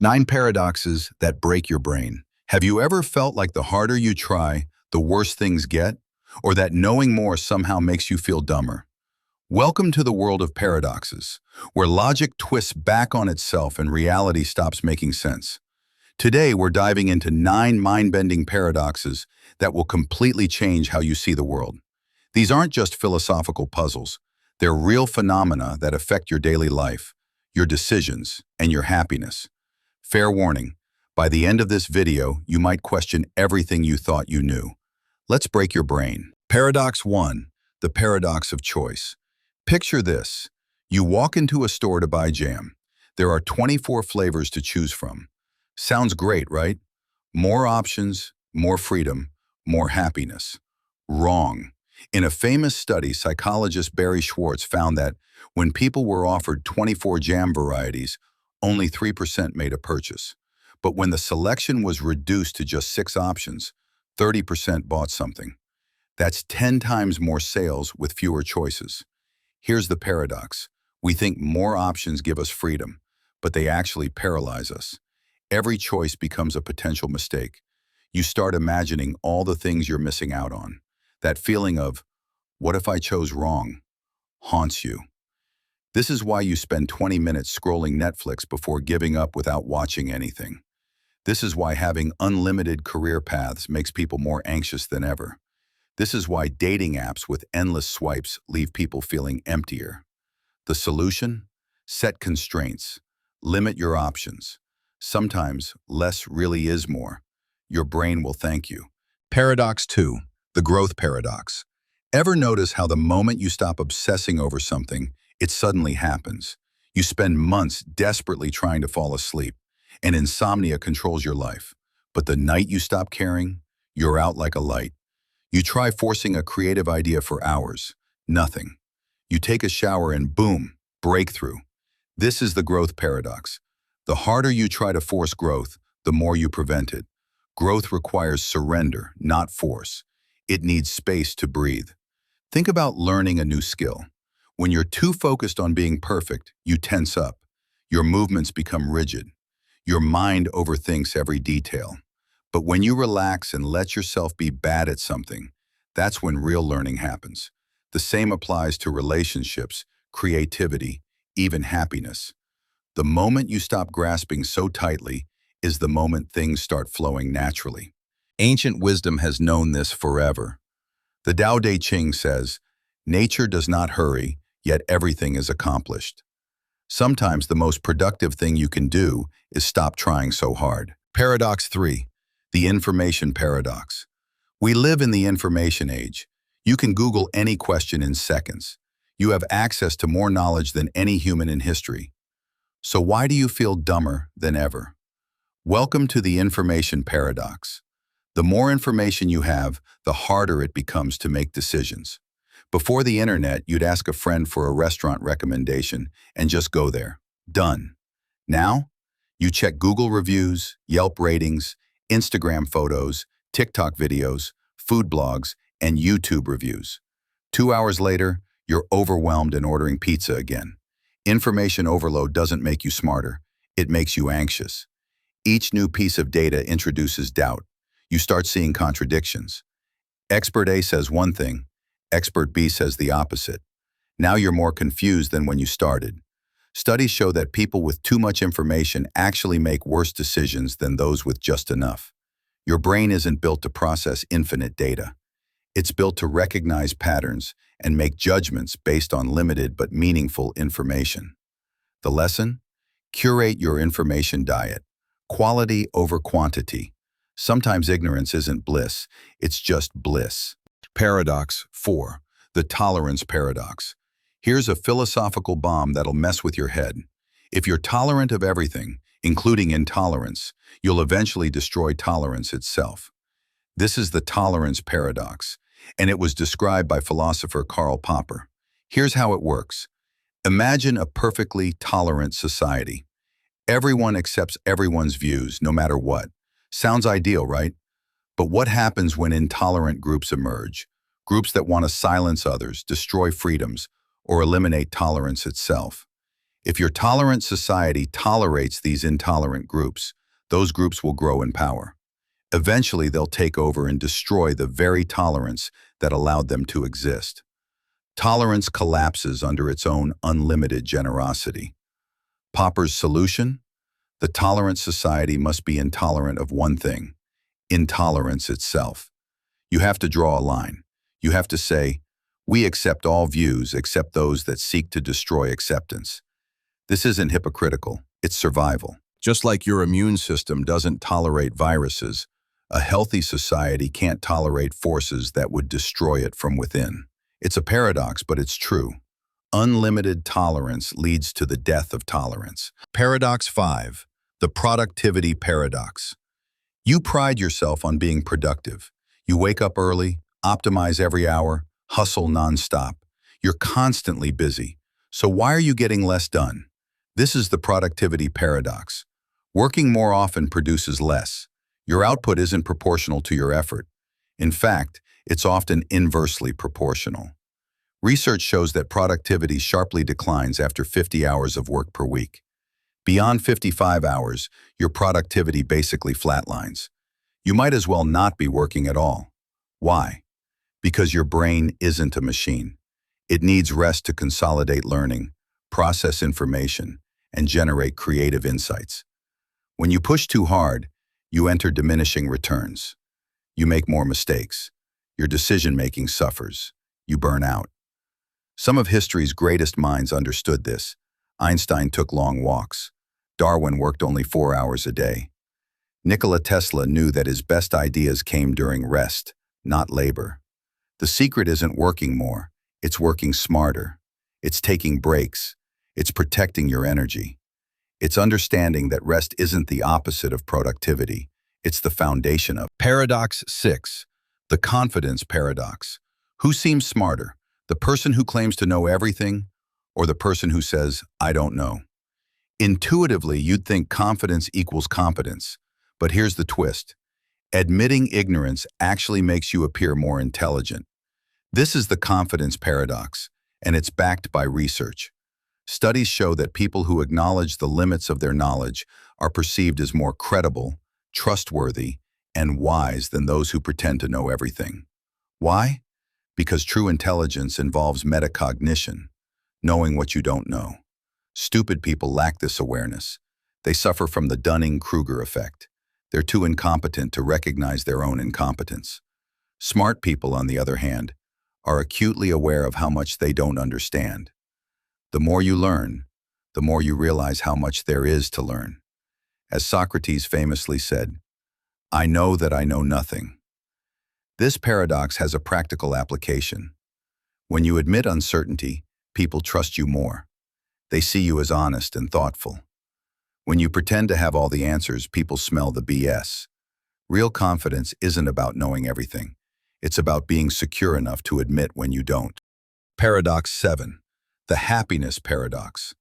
9 paradoxes that break your brain. Have you ever felt like the harder you try, the worse things get? Or that knowing more somehow makes you feel dumber? Welcome to the world of paradoxes, where logic twists back on itself and reality stops making sense. Today, we're diving into 9 mind-bending paradoxes that will completely change how you see the world. These aren't just philosophical puzzles. They're real phenomena that affect your daily life, your decisions, and your happiness. Fair warning, by the end of this video, you might question everything you thought you knew. Let's break your brain. Paradox 1, the paradox of choice. Picture this. You walk into a store to buy jam. There are 24 flavors to choose from. Sounds great, right? More options, more freedom, more happiness. Wrong. In a famous study, psychologist Barry Schwartz found that when people were offered 24 jam varieties, only 3% made a purchase. But when the selection was reduced to just 6 options, 30% bought something. That's 10 times more sales with fewer choices. Here's the paradox. We think more options give us freedom, but they actually paralyze us. Every choice becomes a potential mistake. You start imagining all the things you're missing out on. That feeling of, what if I chose wrong, haunts you. This is why you spend 20 minutes scrolling Netflix before giving up without watching anything. This is why having unlimited career paths makes people more anxious than ever. This is why dating apps with endless swipes leave people feeling emptier. The solution? Set constraints. Limit your options. Sometimes less really is more. Your brain will thank you. Paradox 2, the growth paradox. Ever notice how the moment you stop obsessing over something, it suddenly happens? You spend months desperately trying to fall asleep, and insomnia controls your life. But the night you stop caring, you're out like a light. You try forcing a creative idea for hours, nothing. You take a shower and boom, breakthrough. This is the growth paradox. The harder you try to force growth, the more you prevent it. Growth requires surrender, not force. It needs space to breathe. Think about learning a new skill. When you're too focused on being perfect, you tense up. Your movements become rigid. Your mind overthinks every detail. But when you relax and let yourself be bad at something, that's when real learning happens. The same applies to relationships, creativity, even happiness. The moment you stop grasping so tightly is the moment things start flowing naturally. Ancient wisdom has known this forever. The Tao Te Ching says, "Nature does not hurry, yet everything is accomplished." Sometimes the most productive thing you can do is stop trying so hard. Paradox 3, the information paradox. We live in the information age. You can Google any question in seconds. You have access to more knowledge than any human in history. So why do you feel dumber than ever? Welcome to the information paradox. The more information you have, the harder it becomes to make decisions. Before the internet, you'd ask a friend for a restaurant recommendation and just go there. Done. Now, you check Google reviews, Yelp ratings, Instagram photos, TikTok videos, food blogs, and YouTube reviews. 2 hours later, you're overwhelmed and ordering pizza again. Information overload doesn't make you smarter. It makes you anxious. Each new piece of data introduces doubt. You start seeing contradictions. Expert A says one thing, Expert B says the opposite. Now you're more confused than when you started. Studies show that people with too much information actually make worse decisions than those with just enough. Your brain isn't built to process infinite data. It's built to recognize patterns and make judgments based on limited but meaningful information. The lesson? Curate your information diet. Quality over quantity. Sometimes ignorance isn't bliss, it's just bliss. Paradox 4, the tolerance paradox. Here's a philosophical bomb that'll mess with your head. If you're tolerant of everything, including intolerance, you'll eventually destroy tolerance itself. This is the tolerance paradox, and it was described by philosopher Karl Popper. Here's how it works. Imagine a perfectly tolerant society. Everyone accepts everyone's views, no matter what. Sounds ideal, right? But what happens when intolerant groups emerge? Groups that want to silence others, destroy freedoms, or eliminate tolerance itself. If your tolerant society tolerates these intolerant groups, those groups will grow in power. Eventually, they'll take over and destroy the very tolerance that allowed them to exist. Tolerance collapses under its own unlimited generosity. Popper's solution? The tolerant society must be intolerant of one thing: intolerance itself. You have to draw a line. You have to say, we accept all views except those that seek to destroy acceptance. This isn't hypocritical, it's survival. Just like your immune system doesn't tolerate viruses, a healthy society can't tolerate forces that would destroy it from within. It's a paradox, but it's true. Unlimited tolerance leads to the death of tolerance. Paradox 5. The productivity paradox. You pride yourself on being productive. You wake up early, optimize every hour, hustle nonstop. You're constantly busy. So why are you getting less done? This is the productivity paradox. Working more often produces less. Your output isn't proportional to your effort. In fact, it's often inversely proportional. Research shows that productivity sharply declines after 50 hours of work per week. Beyond 55 hours, your productivity basically flatlines. You might as well not be working at all. Why? Because your brain isn't a machine. It needs rest to consolidate learning, process information, and generate creative insights. When you push too hard, you enter diminishing returns. You make more mistakes. Your decision-making suffers. You burn out. Some of history's greatest minds understood this. Einstein took long walks. Darwin worked only 4 hours a day. Nikola Tesla knew that his best ideas came during rest, not labor. The secret isn't working more, it's working smarter. It's taking breaks. It's protecting your energy. It's understanding that rest isn't the opposite of productivity. It's the foundation of. Paradox 6. The confidence paradox. Who seems smarter? The person who claims to know everything, or the person who says, I don't know? Intuitively, you'd think confidence equals competence. But here's the twist. Admitting ignorance actually makes you appear more intelligent. This is the confidence paradox, and it's backed by research. Studies show that people who acknowledge the limits of their knowledge are perceived as more credible, trustworthy, and wise than those who pretend to know everything. Why? Because true intelligence involves metacognition, knowing what you don't know. Stupid people lack this awareness. They suffer from the Dunning-Kruger effect. They're too incompetent to recognize their own incompetence. Smart people, on the other hand, are acutely aware of how much they don't understand. The more you learn, the more you realize how much there is to learn. As Socrates famously said, I know that I know nothing. This paradox has a practical application. When you admit uncertainty, people trust you more. They see you as honest and thoughtful. When you pretend to have all the answers, people smell the BS. Real confidence isn't about knowing everything. It's about being secure enough to admit when you don't. Paradox 7. The happiness paradox.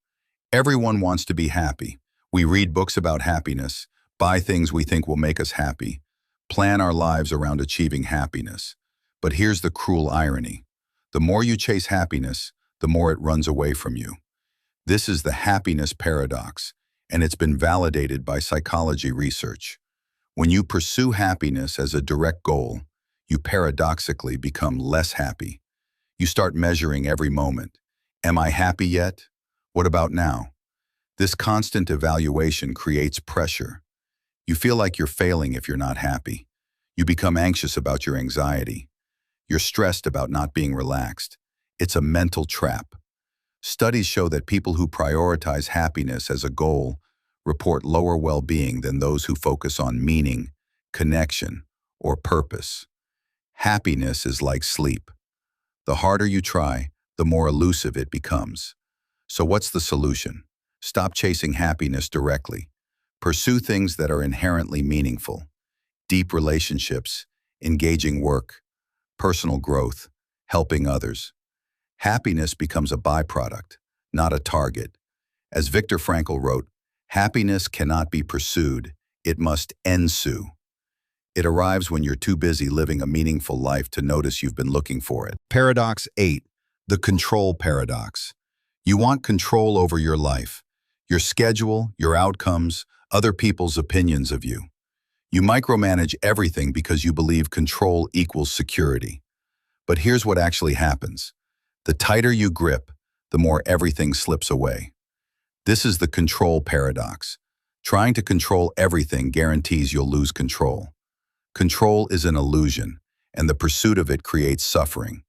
Everyone wants to be happy. We read books about happiness, buy things we think will make us happy, plan our lives around achieving happiness. But here's the cruel irony. The more you chase happiness, the more it runs away from you. This is the happiness paradox, and it's been validated by psychology research. When you pursue happiness as a direct goal, you paradoxically become less happy. You start measuring every moment. Am I happy yet? What about now? This constant evaluation creates pressure. You feel like you're failing if you're not happy. You become anxious about your anxiety. You're stressed about not being relaxed. It's a mental trap. Studies show that people who prioritize happiness as a goal report lower well-being than those who focus on meaning, connection, or purpose. Happiness is like sleep. The harder you try, the more elusive it becomes. So what's the solution? Stop chasing happiness directly. Pursue things that are inherently meaningful. Deep relationships, engaging work, personal growth, helping others. Happiness becomes a byproduct, not a target. As Viktor Frankl wrote, happiness cannot be pursued, it must ensue. It arrives when you're too busy living a meaningful life to notice you've been looking for it. Paradox 8. The control paradox. You want control over your life, your schedule, your outcomes, other people's opinions of you. You micromanage everything because you believe control equals security. But here's what actually happens. The tighter you grip, the more everything slips away. This is the control paradox. Trying to control everything guarantees you'll lose control. Control is an illusion, and the pursuit of it creates suffering.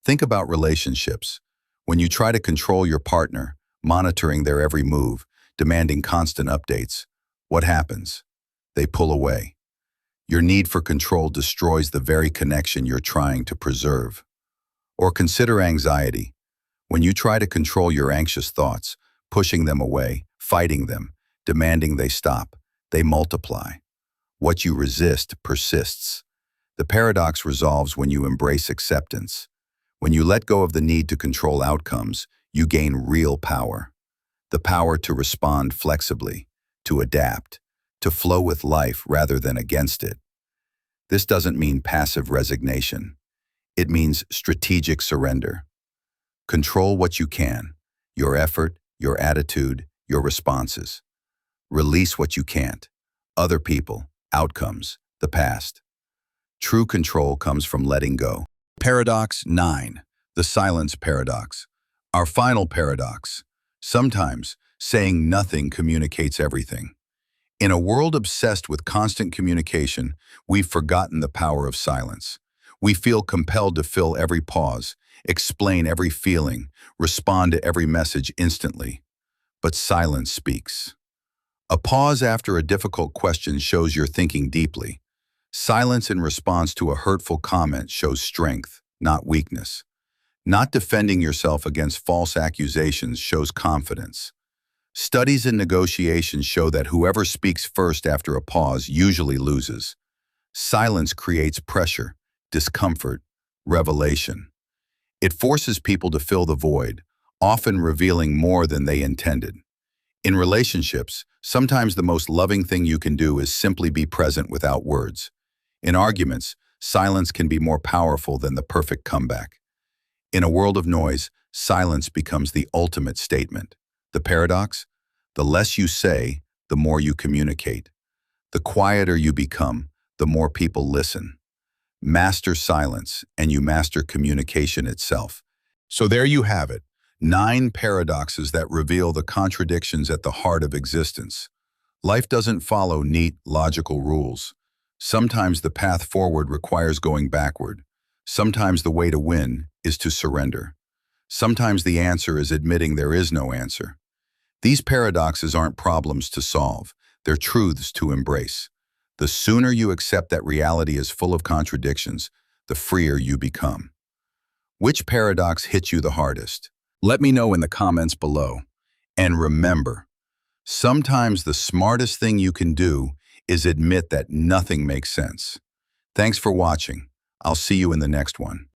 Think about relationships. When you try to control your partner, monitoring their every move, demanding constant updates, what happens? They pull away. Your need for control destroys the very connection you're trying to preserve. Or consider anxiety. When you try to control your anxious thoughts, pushing them away, fighting them, demanding they stop, they multiply. What you resist persists. The paradox resolves when you embrace acceptance. When you let go of the need to control outcomes, you gain real power. The power to respond flexibly, to adapt, to flow with life rather than against it. This doesn't mean passive resignation. It means strategic surrender. Control what you can, your effort, your attitude, your responses. Release what you can't, other people, outcomes, the past. True control comes from letting go. Paradox 9, the silence paradox. Our final paradox. Sometimes, saying nothing communicates everything. In a world obsessed with constant communication, we've forgotten the power of silence. We feel compelled to fill every pause, explain every feeling, respond to every message instantly. But silence speaks. A pause after a difficult question shows you're thinking deeply. Silence in response to a hurtful comment shows strength, not weakness. Not defending yourself against false accusations shows confidence. Studies in negotiations show that whoever speaks first after a pause usually loses. Silence creates pressure, discomfort, revelation. It forces people to fill the void, often revealing more than they intended. In relationships, sometimes the most loving thing you can do is simply be present without words. In arguments, silence can be more powerful than the perfect comeback. In a world of noise, silence becomes the ultimate statement. The paradox? The less you say, the more you communicate. The quieter you become, the more people listen. Master silence, and you master communication itself. So there you have it, 9 paradoxes that reveal the contradictions at the heart of existence. Life doesn't follow neat, logical rules. Sometimes the path forward requires going backward. Sometimes the way to win is to surrender. Sometimes the answer is admitting there is no answer. These paradoxes aren't problems to solve, they're truths to embrace. The sooner you accept that reality is full of contradictions, the freer you become. Which paradox hit you the hardest? Let me know in the comments below. And remember, sometimes the smartest thing you can do is admit that nothing makes sense. Thanks for watching. I'll see you in the next one.